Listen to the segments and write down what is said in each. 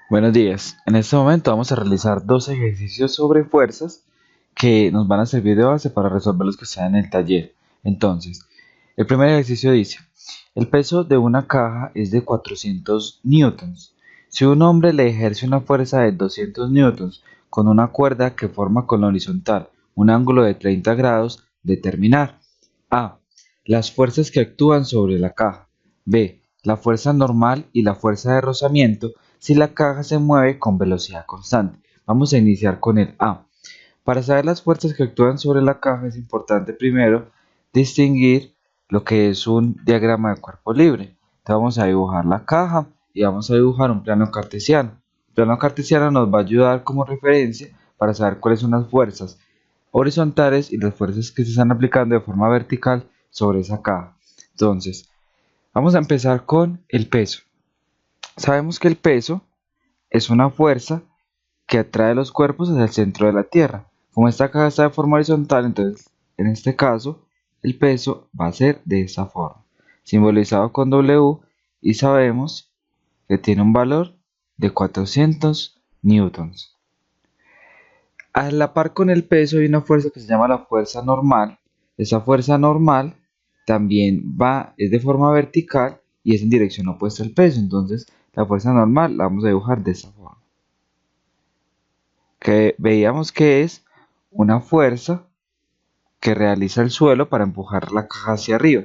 Buenos días. En este momento vamos a realizar dos ejercicios sobre fuerzas que nos van a servir de base para resolver los que están en el taller. Entonces, el primer ejercicio dice, el peso de una caja es de 400 newtons. Si un hombre le ejerce una fuerza de 200 newtons con una cuerda que forma con la horizontal un ángulo de 30 grados, determinar A. Las fuerzas que actúan sobre la caja. B. La fuerza normal y la fuerza de rozamiento si la caja se mueve con velocidad constante. Vamos a iniciar con el A. Para saber las fuerzas que actúan sobre la caja es importante primero distinguir lo que es un diagrama de cuerpo libre. Entonces vamos a dibujar la caja y vamos a dibujar un plano cartesiano. El plano cartesiano nos va a ayudar como referencia para saber cuáles son las fuerzas horizontales y las fuerzas que se están aplicando de forma vertical sobre esa caja. Entonces, vamos a empezar con el peso. Sabemos que el peso es una fuerza que atrae los cuerpos hacia el centro de la Tierra. Como esta caja está de forma horizontal, entonces en este caso el peso va a ser de esta forma, simbolizado con W, y sabemos que tiene un valor de 400 newtons. A la par con el peso hay una fuerza que se llama la fuerza normal. Esa fuerza normal también es de forma vertical y es en dirección opuesta al peso. Entonces la fuerza normal la vamos a dibujar de esta forma. Que veíamos que es una fuerza que realiza el suelo para empujar la caja hacia arriba.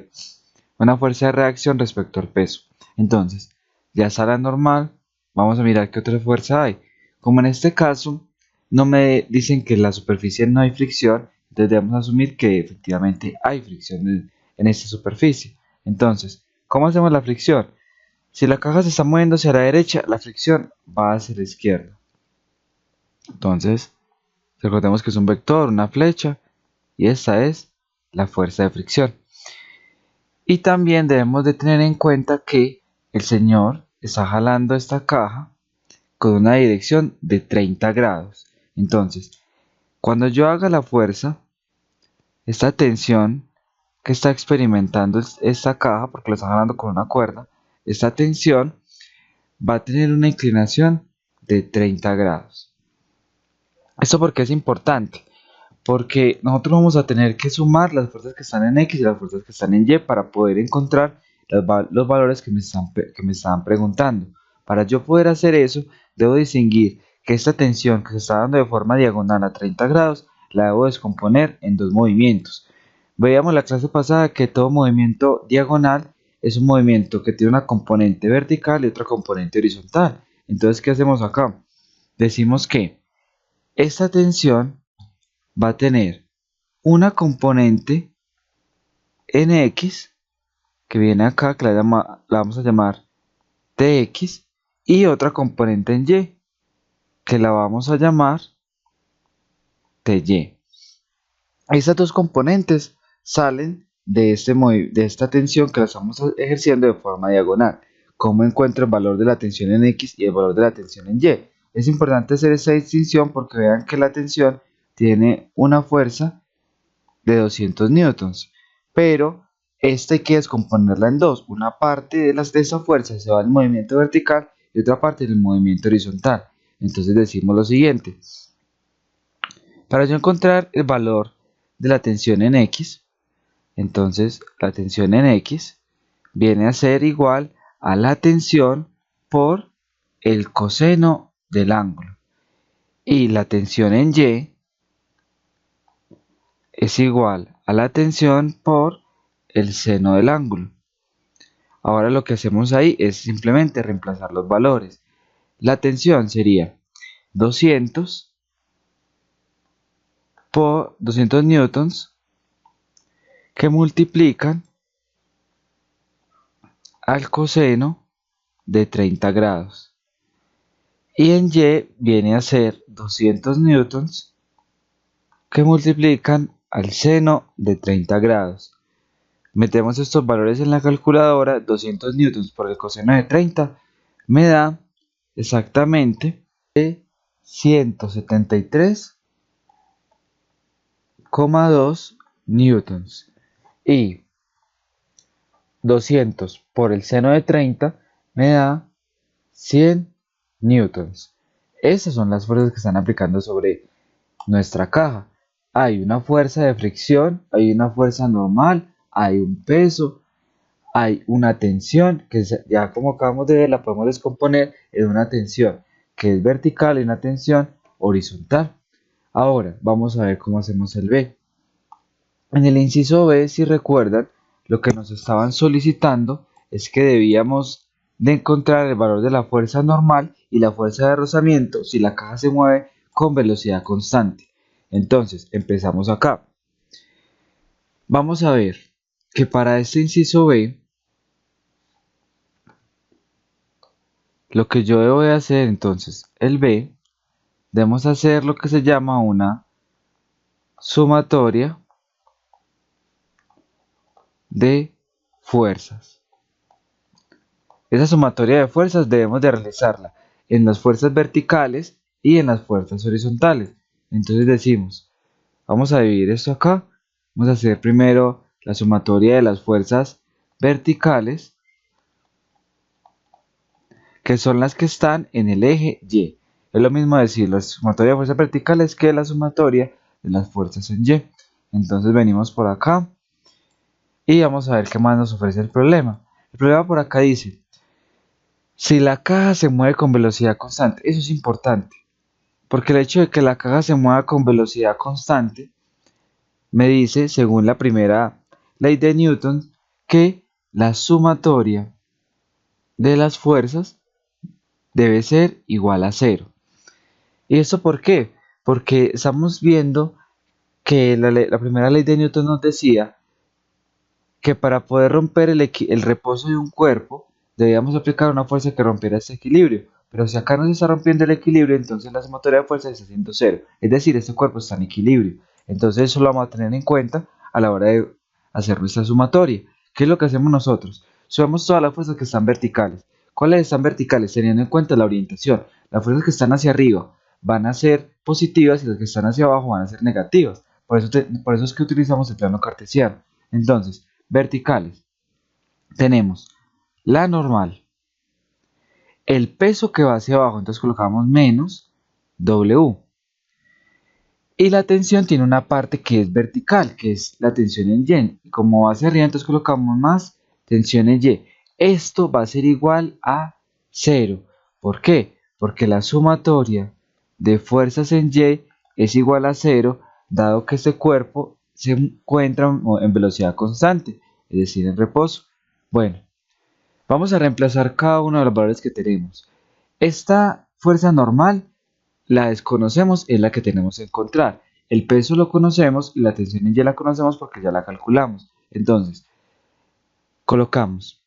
Una fuerza de reacción respecto al peso. Entonces, ya está la normal, vamos a mirar qué otra fuerza hay. Como en este caso, no me dicen que en la superficie no hay fricción, entonces debemos asumir que efectivamente hay fricción en esta superficie. Entonces, ¿cómo hacemos la fricción? Si la caja se está moviendo hacia la derecha, la fricción va hacia la izquierda. Entonces, recordemos que es un vector, una flecha, y esta es la fuerza de fricción. Y también debemos de tener en cuenta que el señor está jalando esta caja con una dirección de 30 grados. Entonces, cuando yo haga la fuerza, esta tensión que está experimentando esta caja, porque lo está jalando con una cuerda, esta tensión va a tener una inclinación de 30 grados. ¿Esto por qué es importante? Porque nosotros vamos a tener que sumar las fuerzas que están en X y las fuerzas que están en Y para poder encontrar los valores que me estaban preguntando. Para yo poder hacer eso, debo distinguir que esta tensión que se está dando de forma diagonal a 30 grados, la debo descomponer en dos movimientos. Veíamos la clase pasada que todo movimiento diagonal es un movimiento que tiene una componente vertical y otra componente horizontal. Entonces, ¿qué hacemos acá? Decimos que esta tensión va a tener una componente en X, que viene acá, que la vamos a llamar Tx, y otra componente en Y, que la vamos a llamar Ty. Estas dos componentes salen de esta tensión que la estamos ejerciendo de forma diagonal. ¿Cómo encuentro el valor de la tensión en X y el valor de la tensión en Y? Es importante hacer esta distinción porque vean que la tensión tiene una fuerza de 200 newtons, pero esta hay que descomponerla en dos. Una parte de esa fuerza se va al movimiento vertical y otra parte del movimiento horizontal. Entonces decimos lo siguiente: para yo encontrar el valor de la tensión en X, entonces la tensión en X viene a ser igual a la tensión por el coseno del ángulo, y la tensión en Y es igual a la tensión por el seno del ángulo. Ahora lo que hacemos ahí es simplemente reemplazar los valores. La tensión sería 200 por 200 newtons que multiplican al coseno de 30 grados. Y en Y viene a ser 200 newtons que multiplican al seno de 30 grados. Metemos estos valores en la calculadora. 200 newtons por el coseno de 30 me da exactamente 173,2 newtons, y 200 por el seno de 30 me da 100 newtons. Esas son las fuerzas que están aplicando sobre nuestra caja. Hay una fuerza de fricción, hay una fuerza normal, hay un peso, hay una tensión, que ya como acabamos de ver la podemos descomponer en una tensión que es vertical y una tensión horizontal. Ahora vamos a ver cómo hacemos el B. En el inciso B, si recuerdan, lo que nos estaban solicitando es que debíamos de encontrar el valor de la fuerza normal y la fuerza de rozamiento si la caja se mueve con velocidad constante. Entonces, empezamos acá. Vamos a ver que para este inciso B, lo que yo debo de hacer entonces, el B, debemos hacer lo que se llama una sumatoria de fuerzas. Esa sumatoria de fuerzas debemos de realizarla en las fuerzas verticales y en las fuerzas horizontales. Entonces decimos, vamos a dividir esto acá. Vamos a hacer primero la sumatoria de las fuerzas verticales, que son las que están en el eje Y. Es lo mismo decir la sumatoria de fuerzas verticales que la sumatoria de las fuerzas en Y. Entonces venimos por acá y vamos a ver qué más nos ofrece el problema. El problema por acá dice, si la caja se mueve con velocidad constante, eso es importante, porque el hecho de que la caja se mueva con velocidad constante me dice, según la primera ley de Newton, que la sumatoria de las fuerzas debe ser igual a cero. ¿Y esto por qué? Porque estamos viendo que la primera ley de Newton nos decía que para poder romper el reposo de un cuerpo, debíamos aplicar una fuerza que rompiera este equilibrio. Pero si acá no se está rompiendo el equilibrio, entonces la sumatoria de fuerzas está haciendo cero. Es decir, este cuerpo está en equilibrio. Entonces eso lo vamos a tener en cuenta a la hora de hacer nuestra sumatoria. ¿Qué es lo que hacemos nosotros? Sumamos todas las fuerzas que están verticales. ¿Cuáles están verticales? Teniendo en cuenta la orientación. Las fuerzas que están hacia arriba van a ser positivas y las que están hacia abajo van a ser negativas. Por eso es que utilizamos el plano cartesiano. Entonces, verticales. Tenemos la normal, el peso que va hacia abajo, entonces colocamos menos W. Y la tensión tiene una parte que es vertical, que es la tensión en Y. Y como va hacia arriba, entonces colocamos más tensión en Y. Esto va a ser igual a 0. ¿Por qué? Porque la sumatoria de fuerzas en Y es igual a 0, dado que este cuerpo se encuentra en velocidad constante, es decir, en reposo. Bueno, vamos a reemplazar cada uno de los valores que tenemos. Esta fuerza normal la desconocemos, es la que tenemos que encontrar. El peso lo conocemos y la tensión en Y la conocemos porque ya la calculamos. Entonces, colocamos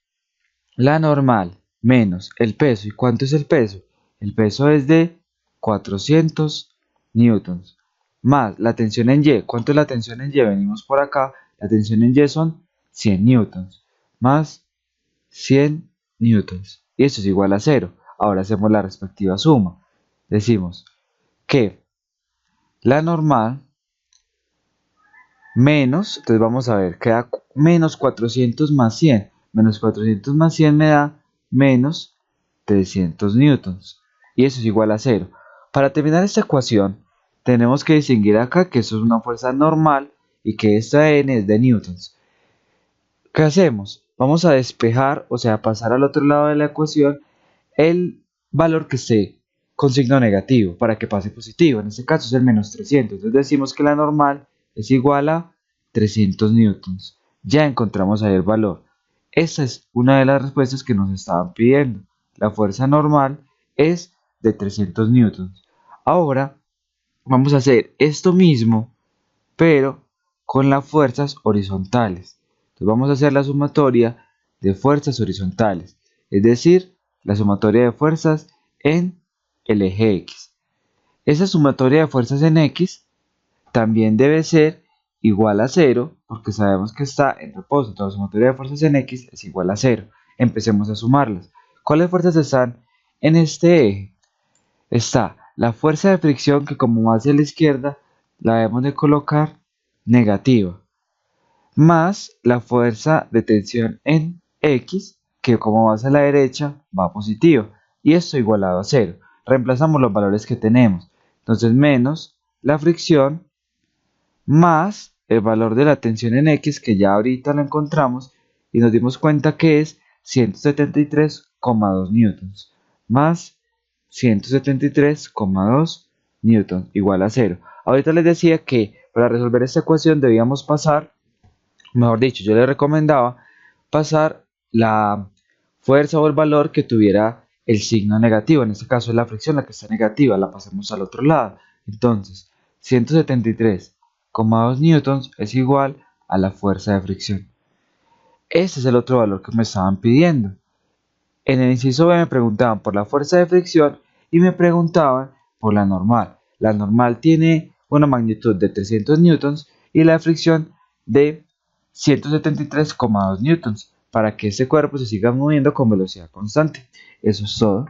la normal menos el peso. ¿Y cuánto es el peso? El peso es de 400 newtons. Más la tensión en Y. ¿Cuánto es la tensión en Y? Venimos por acá. La tensión en Y son 100 newtons. Más 100 newtons. Y esto es igual a 0. Ahora hacemos la respectiva suma. Decimos que la normal menos, entonces vamos a ver, queda menos 400 más 100. Menos 400 más 100 me da menos 300 newtons. Y eso es igual a 0. Para terminar esta ecuación, tenemos que distinguir acá que eso es una fuerza normal y que esta n es de newtons. ¿Qué hacemos? Vamos a despejar, o sea, pasar al otro lado de la ecuación el valor que esté con signo negativo para que pase positivo. En este caso es el menos 300. Entonces decimos que la normal es igual a 300 newtons. Ya encontramos ahí el valor. Esa es una de las respuestas que nos estaban pidiendo. La fuerza normal es de 300 newtons. Ahora vamos a hacer esto mismo, pero con las fuerzas horizontales. Entonces vamos a hacer la sumatoria de fuerzas horizontales, es decir, la sumatoria de fuerzas en el eje X. Esa sumatoria de fuerzas en X también debe ser igual a 0, porque sabemos que está en reposo. Entonces la sumatoria de fuerzas en X es igual a 0. Empecemos a sumarlas. ¿Cuáles fuerzas están en este eje? Está la fuerza de fricción, que como va hacia la izquierda, la debemos de colocar negativa, más la fuerza de tensión en X, que como va hacia la derecha, va positiva, y esto igualado a 0. reemplazamos los valores que tenemos. Entonces menos la fricción más el valor de la tensión en X, que ya ahorita lo encontramos y nos dimos cuenta que es 173,2 newtons, más 173,2 newtons igual a 0. Ahorita les decía que para resolver esta ecuación debíamos pasar, mejor dicho, yo les recomendaba pasar la fuerza o el valor que tuviera el signo negativo. En este caso es la fricción la que está negativa, la pasamos al otro lado. Entonces, 173,2 newtons es igual a la fuerza de fricción. Este es el otro valor que me estaban pidiendo. En el inciso B me preguntaban por la fuerza de fricción y me preguntaban por la normal. La normal tiene una magnitud de 300 newtons y la de fricción de 173,2 newtons para que este cuerpo se siga moviendo con velocidad constante. Eso es todo.